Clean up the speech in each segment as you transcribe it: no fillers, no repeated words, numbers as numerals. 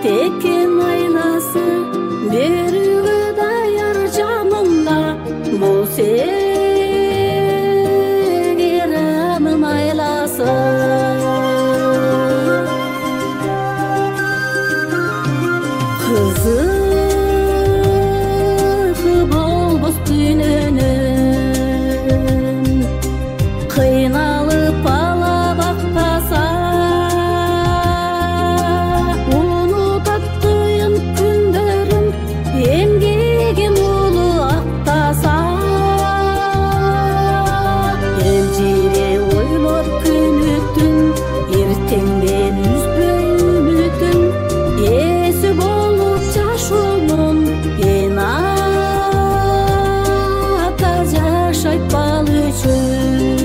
текен айласы берүүгө даяр жанымда бул сегирамым айласы кызыгы болбос түнүнөн кыйналып ала бактаса унутат кыйын күндөрүм эмгегим улуу актаса элжире ойлоп күнү түн эртеңден үзбөй үмүтүм эси болуп жашоонун эн ата жашайтпал үчүн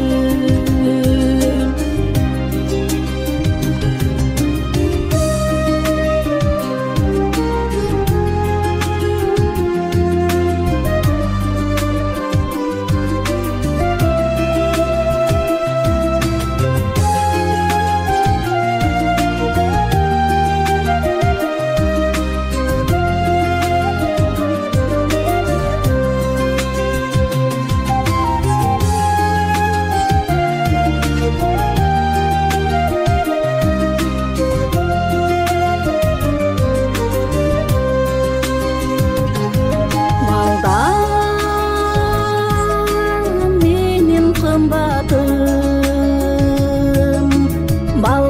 кымбатым бал